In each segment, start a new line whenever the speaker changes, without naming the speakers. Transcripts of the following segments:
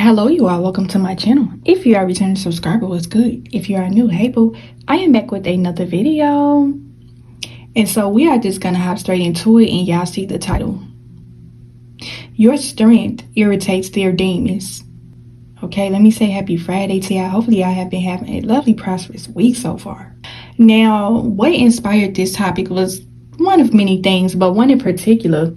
Hello you all, welcome to my channel. If you are a returning subscriber, what's good? If you are new, hey boo, I am back with another video. And so we are just gonna hop straight into it, and y'all see the title. Your strength irritates their demons. Okay, let me say happy Friday to y'all. Hopefully y'all have been having a lovely, prosperous week so far. Now, what inspired this topic was one of many things, but one in particular.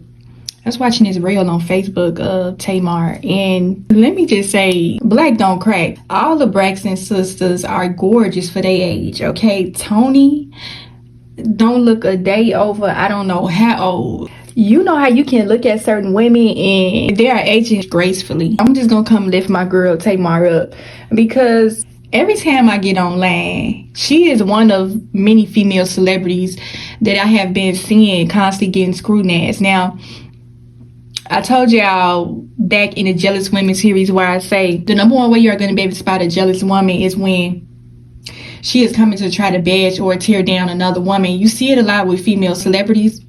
I was watching this reel on Facebook of Tamar, and let me just say, black don't crack. All the Braxton sisters are gorgeous for their age, okay? Tony don't look a day over, I don't know how old. You know how you can look at certain women and they are aging gracefully. I'm just gonna come lift my girl Tamar up, because every time I get online, she is one of many female celebrities that I have been seeing constantly getting scrutinized. Now, I told y'all back in the Jealous Women series where I say the number one way you're going to be able to spot a jealous woman is when she is coming to try to bash or tear down another woman. You see it a lot with female celebrities.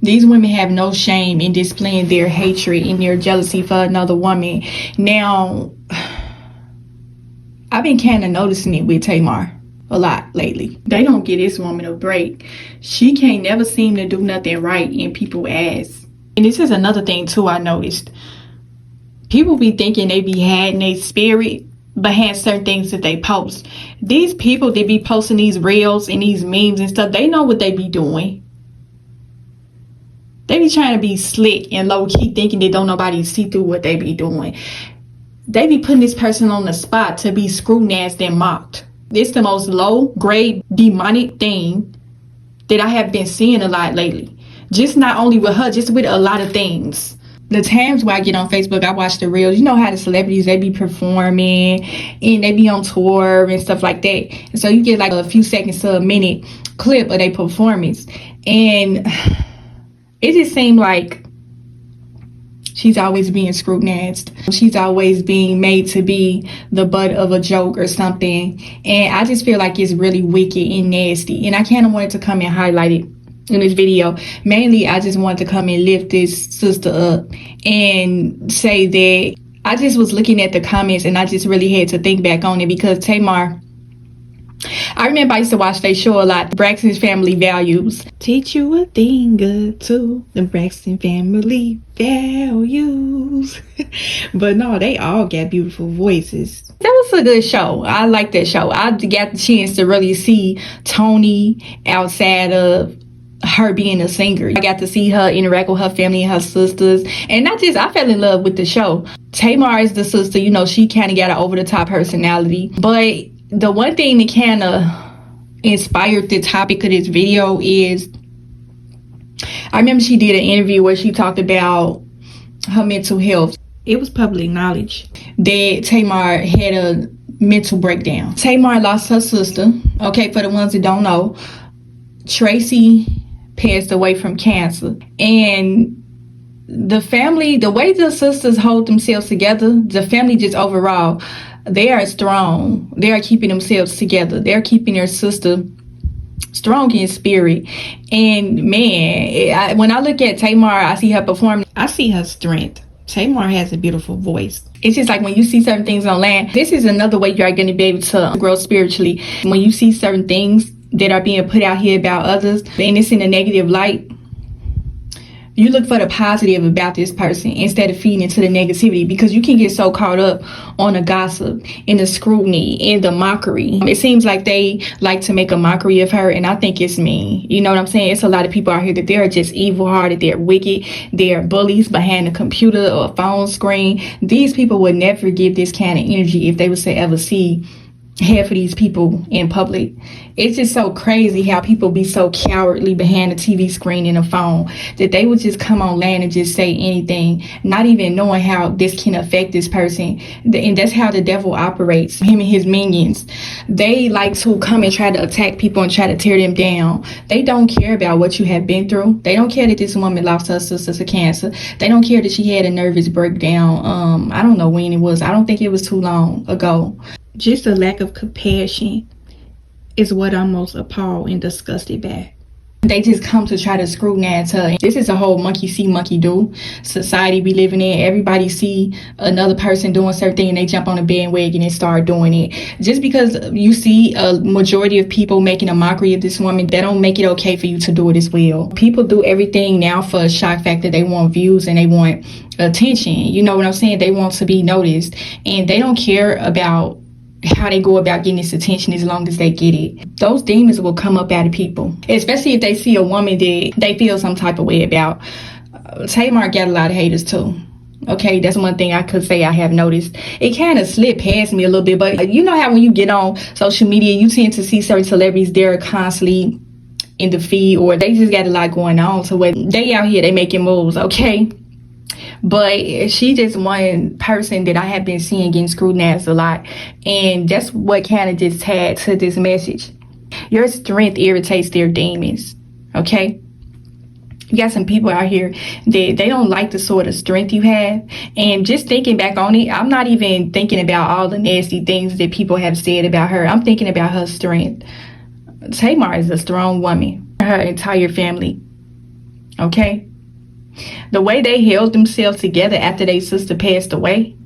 These women have no shame in displaying their hatred and their jealousy for another woman. Now, I've been kind of noticing it with Tamar a lot lately. They don't give this woman a break. She can't never seem to do nothing right in people's eyes. And this is another thing too I noticed. People be thinking they be hiding their spirit behind certain things that they post. These people that be posting these reels and these memes and stuff, they know what they be doing. They be trying to be slick and low-key, thinking that don't nobody see through what they be doing. They be putting this person on the spot to be scrutinized and mocked. It's the most low-grade demonic thing that I have been seeing a lot lately. Just not only with her, just with a lot of things. The times where I get on Facebook, I watch the reels. You know how the celebrities, they be performing and they be on tour and stuff like that. And so you get like a few seconds to a minute clip of their performance. And it just seemed like she's always being scrutinized. She's always being made to be the butt of a joke or something. And I just feel like it's really wicked and nasty. And I kind of wanted to come and highlight it in this video. Mainly, I just wanted to come and lift this sister up and say that I just was looking at the comments and I just really had to think back on it, because Tamar, I remember I used to watch their show a lot, Braxton's Family Values. Teach you a thing or two, the Braxton Family Values. But no, they all got beautiful voices. That was a good show. I like that show. I got the chance to really see Tony outside of her being a singer. I got to see her interact with her family and her sisters, and I fell in love with the show. Tamar is the sister, you know, she kind of got an over-the-top personality. But the one thing that kind of inspired the topic of this video is, I remember she did an interview where she talked about her mental health. It was public knowledge that Tamar had a mental breakdown. Tamar lost her sister. Okay, for the ones that don't know, Tracy passed away from cancer. And the family, the way the sisters hold themselves together, the family just overall, they are strong. They are keeping themselves together. They're keeping their sister strong in spirit. And man, when I look at Tamar, I see her perform, I see her strength. Tamar has a beautiful voice. It's just like when you see certain things online, this is another way you're going to be able to grow spiritually. When you see certain things that are being put out here about others and it's in a negative light, you look for the positive about this person instead of feeding into the negativity, because you can get so caught up on the gossip and the scrutiny and the mockery. It seems like they like to make a mockery of her, and I think it's mean. You know what I'm saying? It's a lot of people out here that they're just evil-hearted, they're wicked, they're bullies behind a computer or a phone screen. These people would never give this kind of energy if they was to ever see half of these people in public. It's just so crazy how people be so cowardly behind a TV screen and a phone that they would just come online and just say anything, not even knowing how this can affect this person. And that's how the devil operates. Him and his minions, they like to come and try to attack people and try to tear them down. They don't care about what you have been through. They don't care that this woman lost her sister to cancer. They don't care that she had a nervous breakdown. I don't know when it was. I don't think it was too long ago. Just a lack of compassion is what I'm most appalled and disgusted by. They just come to try to scrutinize her. This is a whole monkey see, monkey do society we living in. Everybody see another person doing certain thing and they jump on a bandwagon and start doing it. Just because you see a majority of people making a mockery of this woman, that don't make it okay for you to do it as well. People do everything now for a shock factor. They want views and they want attention. You know what I'm saying? They want to be noticed, and they don't care about how they go about getting this attention as long as they get it. Those demons will come up out of people, especially if they see a woman that they feel some type of way about. Tamar got a lot of haters too. Okay, that's one thing I could say I have noticed. It kind of slipped past me a little bit, but you know how when you get on social media, you tend to see certain celebrities, they're constantly in the feed, or they just got a lot going on, so when they out here, they making moves, okay? But she just one person that I have been seeing getting scrutinized a lot. And that's what kind of just tagged to this message. Your strength irritates their demons. Okay? You got some people out here that they don't like the sort of strength you have. And just thinking back on it, I'm not even thinking about all the nasty things that people have said about her. I'm thinking about her strength. Tamar is a strong woman. Her entire family. Okay? The way they held themselves together after their sister passed away,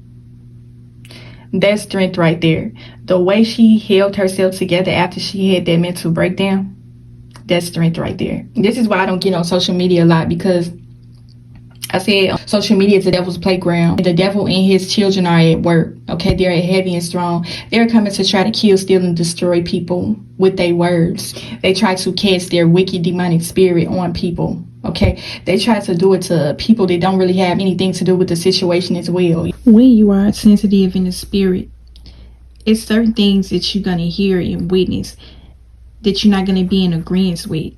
that's strength right there. The way she held herself together after she had that mental breakdown, that's strength right there. This is why I don't get on social media a lot, because I said social media is the devil's playground. The devil and his children are at work. Okay, they're heavy and strong. They're coming to try to kill, steal, and destroy people with their words. They try to cast their wicked demonic spirit on people. Okay, they try to do it to people that don't really have anything to do with the situation as well. When you are sensitive in the spirit, it's certain things that you're going to hear and witness that you're not going to be in agreement with.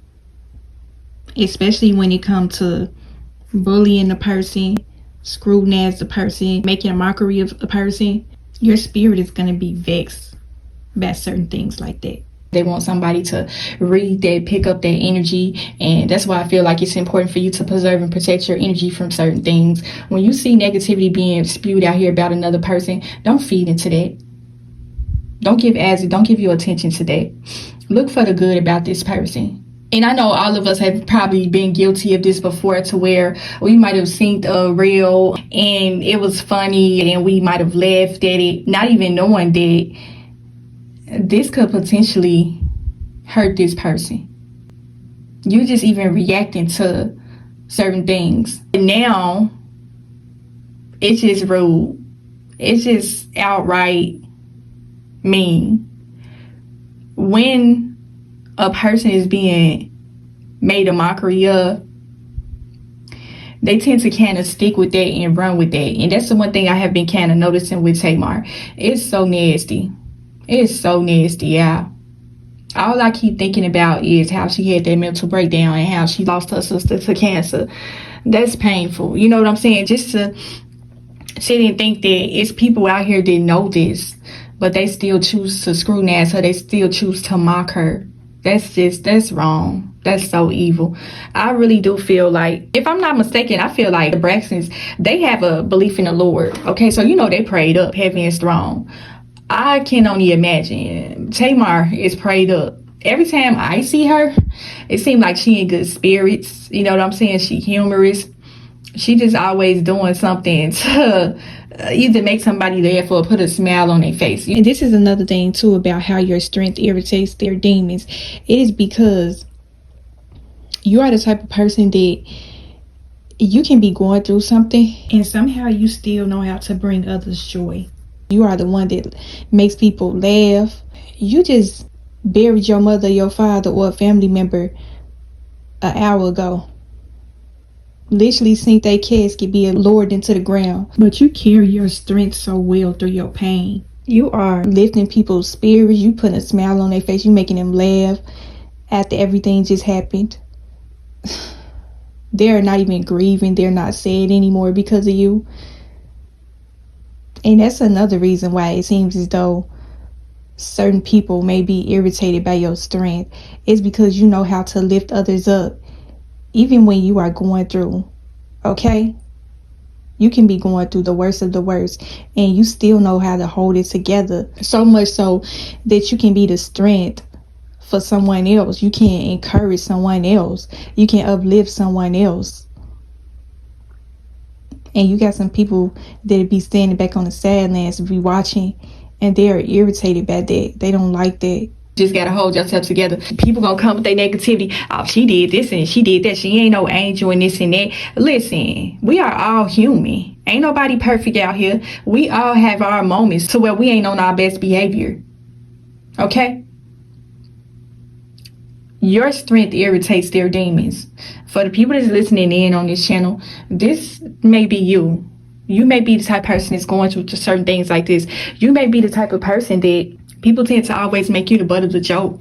Especially when it comes to bullying a person, scrutinizing the person, making a mockery of a person. Your spirit is going to be vexed by certain things like that. They want somebody to read that, pick up that energy. And that's why I feel like it's important for you to preserve and protect your energy from certain things. When you see negativity being spewed out here about another person, don't feed into that. Don't give your attention to that. Look for the good about this person. And I know all of us have probably been guilty of this before, to where we might have seen a reel and it was funny and we might have laughed at it, not even knowing that this could potentially hurt this person. You just even reacting to certain things. And now, it's just rude. It's just outright mean. When a person is being made a mockery of, they tend to kind of stick with that and run with that. And that's the one thing I have been kind of noticing with Tamar. It's so nasty. It's so nasty, yeah. All I keep thinking about is how she had that mental breakdown and how she lost her sister to cancer. That's painful. You know what I'm saying? Just to sit and think that it's people out here that know this, but they still choose to scrutinize her. They still choose to mock her. That's wrong. That's so evil. I really do feel like, if I'm not mistaken, I feel like the Braxtons, they have a belief in the Lord. Okay, so you know they prayed up heavy and strong. I can only imagine. Tamar is prayed up. Every time I see her, it seems like she in good spirits. You know what I'm saying? She humorous. She just always doing something to either make somebody laugh or put a smile on their face. And this is another thing too about how your strength irritates their demons. It is because you are the type of person that you can be going through something and somehow you still know how to bring others joy. You are the one that makes people laugh. You just buried your mother, your father, or a family member an hour ago. Literally seen their casket be lowered into the ground. But you carry your strength so well through your pain. You are lifting people's spirits. You putting a smile on their face. You making them laugh after everything just happened. They're not even grieving. They're not sad anymore because of you. And that's another reason why it seems as though certain people may be irritated by your strength. It's because you know how to lift others up, even when you are going through, okay? You can be going through the worst of the worst, and you still know how to hold it together. So much so that you can be the strength for someone else. You can't encourage someone else. You can uplift someone else. And you got some people that be standing back on the sidelines, be watching, and they are irritated by that. They don't like that. Just gotta hold yourself together. People gonna come with their negativity. Oh, she did this and she did that. She ain't no angel and this and that. Listen, we are all human. Ain't nobody perfect out here. We all have our moments to where we ain't on our best behavior. Okay? Your strength irritates their demons. For the people that's listening in on this channel, this may be you. You may be the type of person that's going through certain things like this. You may be the type of person that people tend to always make you the butt of the joke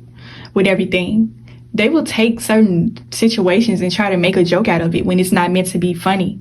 with everything. They will take certain situations and try to make a joke out of it when it's not meant to be funny.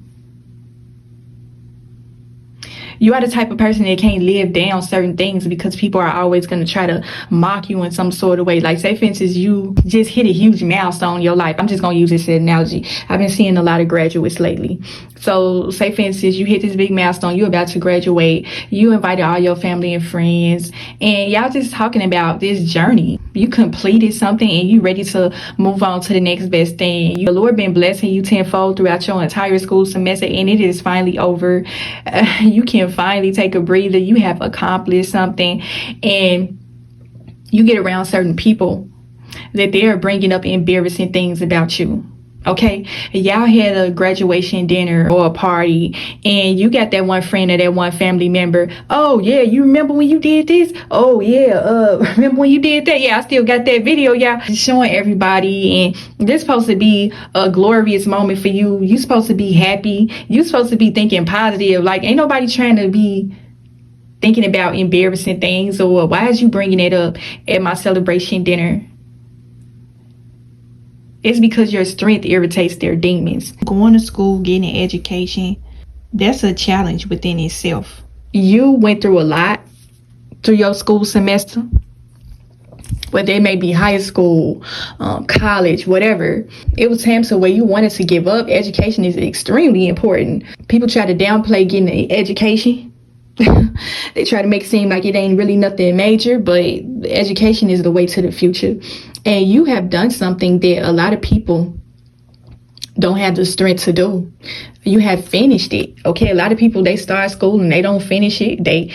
You are the type of person that can't live down certain things because people are always going to try to mock you in some sort of way. Like, say, for instance, you just hit a huge milestone in your life. I'm just going to use this as an analogy. I've been seeing a lot of graduates lately. So, say, for instance, you hit this big milestone. You're about to graduate. You invited all your family and friends. And y'all just talking about this journey. You completed something and you ready to move on to the next best thing. The Lord been blessing you tenfold throughout your entire school semester, and it is finally over. You can finally take a breather. You have accomplished something, and you get around certain people that they are bringing up embarrassing things about you. Okay, y'all had a graduation dinner or a party, and you got that one friend or that one family member. Oh yeah, you remember when you did this? Oh yeah, remember when you did that? Yeah, I still got that video, y'all. Showing everybody, and this supposed to be a glorious moment for you. You supposed to be happy. You supposed to be thinking positive. Like, ain't nobody trying to be thinking about embarrassing things, or why is you bringing it up at my celebration dinner? It's because your strength irritates their demons. Going to school, getting an education, that's a challenge within itself. You went through a lot through your school semester, whether it may be high school, college, whatever. It was times where you wanted to give up. Education is extremely important. People try to downplay getting an education. They try to make it seem like it ain't really nothing major, but education is the way to the future. And you have done something that a lot of people don't have the strength to do. You have finished it. Okay, a lot of people, they start school and they don't finish it. They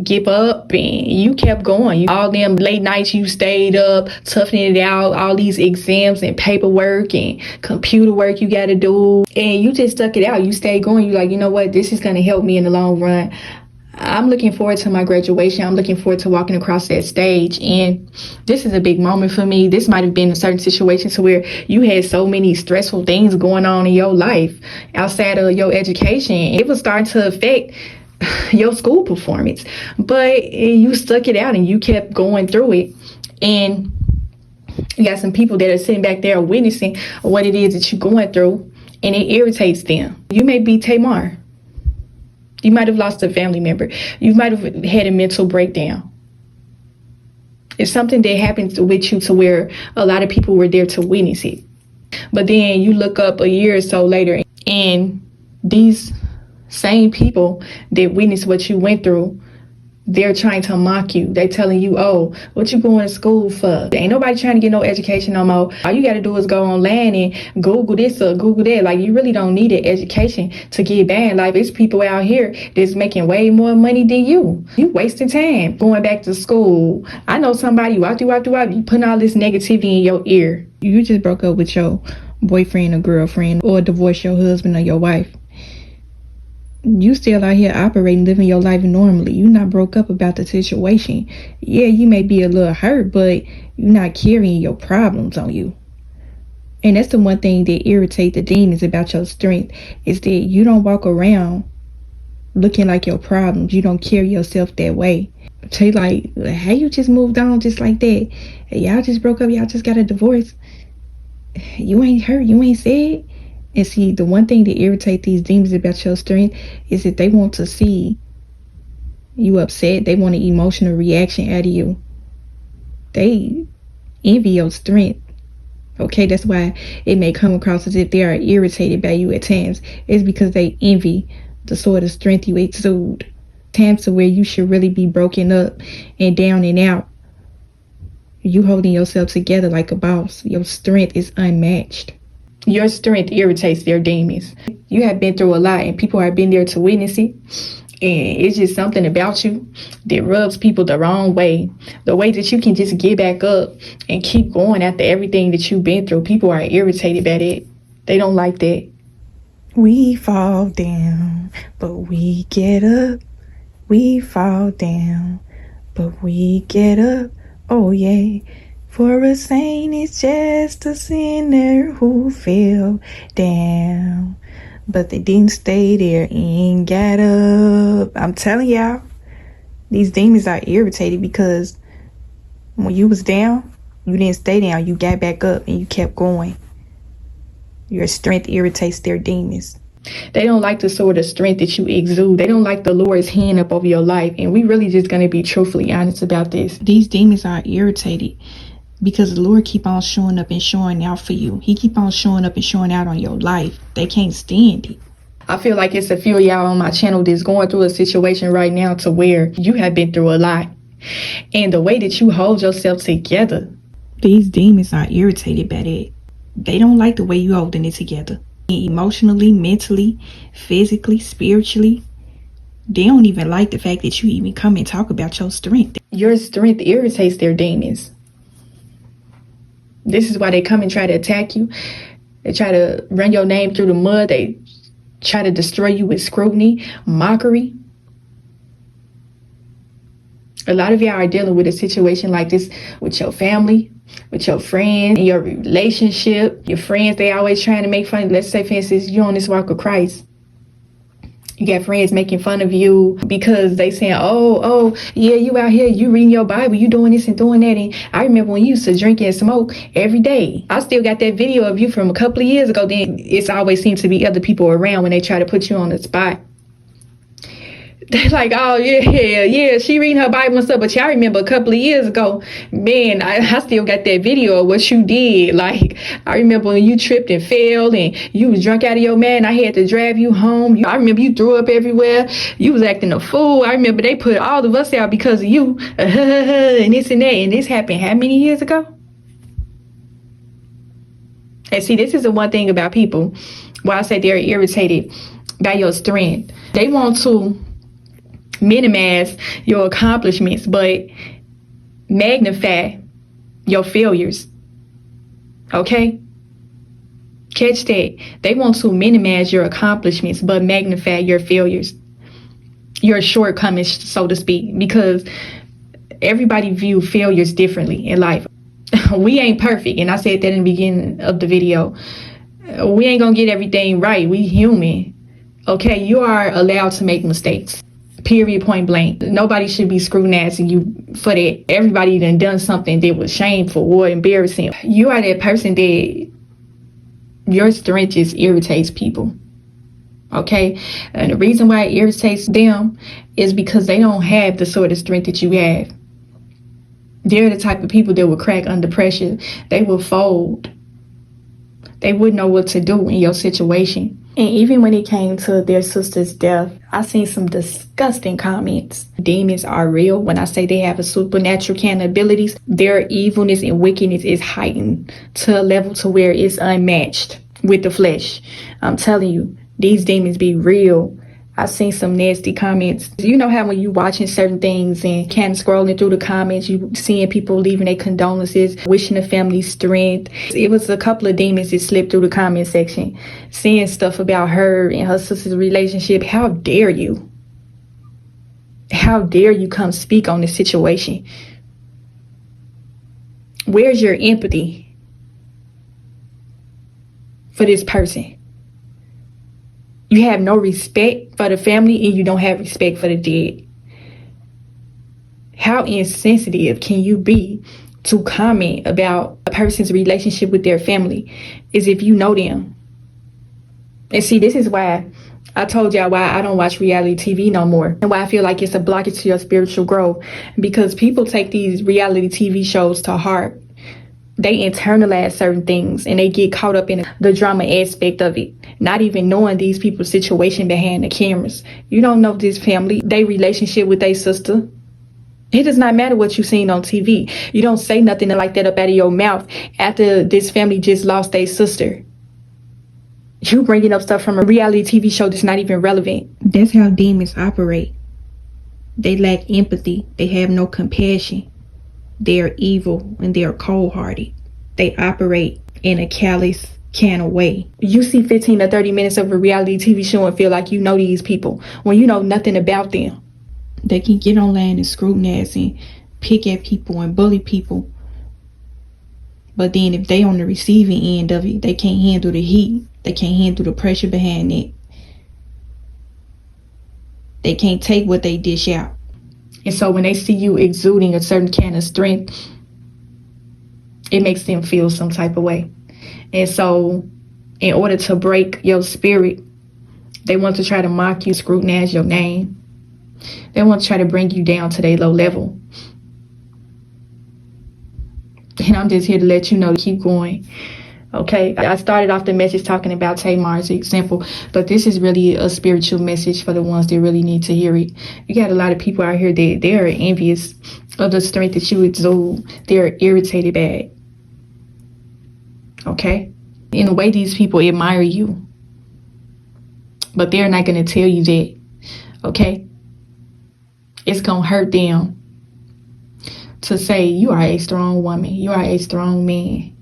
give up, and you kept going. All them late nights you stayed up, toughing it out, all these exams and paperwork and computer work you got to do. And you just stuck it out. You stayed going. You're like, you know what? This is going to help me in the long run. I'm looking forward to my graduation. I'm looking forward to walking across that stage. And this is a big moment for me. This might have been a certain situation to where you had so many stressful things going on in your life outside of your education. It was starting to affect your school performance. But you stuck it out and you kept going through it. And you got some people that are sitting back there witnessing what it is that you're going through, and it irritates them. You may be Tamar. You might have lost a family member. You might have had a mental breakdown. It's something that happened with you to where a lot of people were there to witness it. But then you look up a year or so later, and these same people that witnessed what you went through, they're trying to mock you. They're telling you, oh, what you going to school for? Ain't nobody trying to get no education no more. All you got to do is go online and Google this or Google that. Like, you really don't need an education to get by in life. It's people out here that's making way more money than you. You wasting time going back to school. I know somebody you putting all this negativity in your ear. You just broke up with your boyfriend or girlfriend, or divorced your husband or your wife. You still out here operating, living your life normally. You not broke up about the situation. Yeah, you may be a little hurt, but you're not carrying your problems on you. And that's the one thing that irritates the demons about your strength, is that you don't walk around looking like your problems. You don't carry yourself that way. Say like, hey, you just moved on just like that. Hey, y'all just broke up. Y'all just got a divorce. You ain't hurt. You ain't sad. And see, the one thing that irritates these demons about your strength is that they want to see you upset. They want an emotional reaction out of you. They envy your strength. Okay, that's why it may come across as if they are irritated by you at times. It's because they envy the sort of strength you exude. Times to where you should really be broken up and down and out. You holding yourself together like a boss. Your strength is unmatched. Your strength irritates their demons. You have been through a lot and people have been there to witness it. And it's just something about you that rubs people the wrong way. The way that you can just get back up and keep going after everything that you've been through. People are irritated by that. They don't like that. We fall down, but we get up. We fall down, but we get up. Oh yeah. For a saint is just a sinner who fell down, but they didn't stay there and got up. I'm telling y'all, these demons are irritated because when you was down, you didn't stay down. You got back up and you kept going. Your strength irritates their demons. They don't like the sort of strength that you exude. They don't like the Lord's hand up over your life. And we really just going to be truthfully honest about this. These demons are irritated because the Lord keep on showing up and showing out for you. He keep on showing up and showing out on your life. They can't stand it. I feel like it's a few of y'all on my channel that's going through a situation right now to where you have been through a lot. And the way that you hold yourself together, these demons are irritated by that. They don't like the way you holding it together. Emotionally, mentally, physically, spiritually. They don't even like the fact that you even come and talk about your strength. Your strength irritates their demons. This is why they come and try to attack you. They try to run your name through the mud. They try to destroy you with scrutiny, mockery. A lot of y'all are dealing with a situation like this with your family, with your friends, in your relationship. Your friends, they always trying to make fun. Let's say, for instance, you on this walk of Christ. You got friends making fun of you because they saying, oh, yeah, you out here, you reading your Bible, you doing this and doing that. And I remember when you used to drink and smoke every day. I still got that video of you from a couple of years ago. Then it's always seems to be other people around when they try to put you on the spot. They're like, oh, yeah, she reading her Bible and stuff. But y'all remember a couple of years ago, man, I still got that video of what you did. Like, I remember when you tripped and fell and you was drunk out of your mind. I had to drive you home. I remember you threw up everywhere. You was acting a fool. I remember they put all of us out because of you. And this and that. And this happened how many years ago? And see, this is the one thing about people. Why I say they're irritated by your strength. They want to minimize your accomplishments, but magnify your failures. Okay? Catch that. They want to minimize your accomplishments, but magnify your failures, your shortcomings, so to speak, because everybody view failures differently in life. We ain't perfect, and I said that in the beginning of the video. We ain't gonna get everything right. We human. Okay? You are allowed to make mistakes. Period, point blank. Nobody should be scrutinizing you for that. Everybody done something that was shameful or embarrassing. You are that person that your strength just irritates people. Okay? And the reason why it irritates them is because they don't have the sort of strength that you have. They're the type of people that will crack under pressure. They will fold. They wouldn't know what to do in your situation. And even when it came to their sister's death, I seen some disgusting comments. Demons are real. When I say they have a supernatural kind of abilities, their evilness and wickedness is heightened to a level to where it's unmatched with the flesh. I'm telling you, these demons be real. I seen some nasty comments. You know how when you watching certain things and kind of scrolling through the comments, you seeing people leaving their condolences, wishing the family strength. It was a couple of demons that slipped through the comment section, saying stuff about her and her sister's relationship. How dare you? How dare you come speak on this situation? Where's your empathy for this person? You have no respect for the family and you don't have respect for the dead. How insensitive can you be to comment about a person's relationship with their family as if you know them? And see, this is why I told y'all why I don't watch reality TV no more and why I feel like it's a blockage to your spiritual growth, because people take these reality TV shows to heart. They internalize certain things and they get caught up in the drama aspect of it, not even knowing these people's situation behind the cameras. You don't know this family, their relationship with their sister. It does not matter what you seen on TV. You don't say nothing like that up out of your mouth after this family just lost their sister. You bringing up stuff from a reality TV show that's not even relevant. That's how demons operate. They lack empathy. They have no compassion. They're evil and they're cold-hearted. They operate in a callous kind of way. You see 15 to 30 minutes of a reality TV show and feel like you know these people when you know nothing about them. They can get online and scrutinize and pick at people and bully people. But then if they on the receiving end of it, they can't handle the heat. They can't handle the pressure behind it. They can't take what they dish out. And so when they see you exuding a certain kind of strength, it makes them feel some type of way. And so in order to break your spirit, they want to try to mock you, scrutinize your name. They want to try to bring you down to their low level. And I'm just here to let you know to keep going. Okay, I started off the message talking about Tamar's example, but this is really a spiritual message for the ones that really need to hear it. You got a lot of people out here that they are envious of the strength that you exude. They're irritated by it. Okay? In a way, these people admire you, but they're not going to tell you that. Okay? It's going to hurt them to say you are a strong woman. You are a strong man.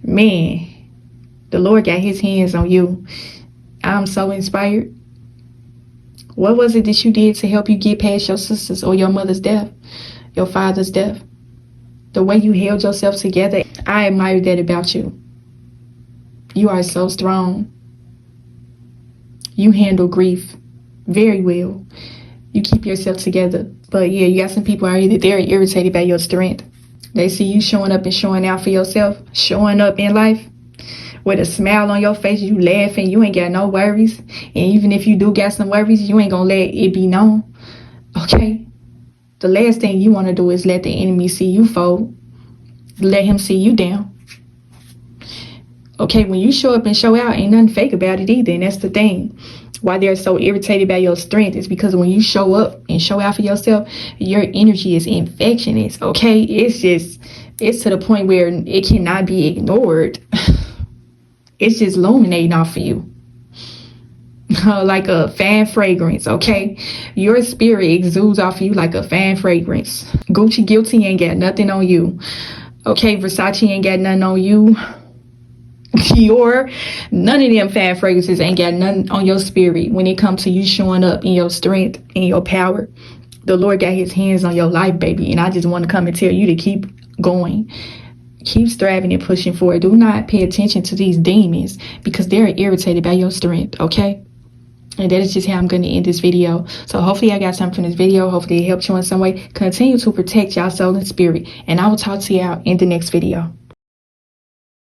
Man, the Lord got his hands on you. I'm so inspired. What was it that you did to help you get past your sister's or your mother's death, your father's death? The way you held yourself together, I admire that about you. You are so strong. You handle grief very well. You keep yourself together. But yeah, you got some people out here that they're irritated by your strength. They see you showing up and showing out for yourself, showing up in life with a smile on your face, you laughing, you ain't got no worries. And even if you do got some worries, you ain't gonna let it be known. Okay? The last thing you want to do is let the enemy see you fold. Let him see you down. Okay, when you show up and show out, ain't nothing fake about it either. And that's the thing. Why they're so irritated by your strength is because when you show up and show out for yourself, your energy is infectious. Okay, it's to the point where it cannot be ignored. It's just illuminating off of you. Like a fan fragrance, okay? Your spirit exudes off of you like a fan fragrance. Gucci Guilty ain't got nothing on you. Okay, Versace ain't got nothing on you. Dior, none of them fan fragrances ain't got nothing on your spirit when it comes to you showing up in your strength and your power. The Lord got his hands on your life, baby. And I just want to come and tell you to keep going. Keep striving and pushing forward. Do not pay attention to these demons because they're irritated by your strength, okay? And that is just how I'm going to end this video. So hopefully I got something from this video. Hopefully it helped you in some way. Continue to protect your soul and spirit. And I will talk to y'all in the next video.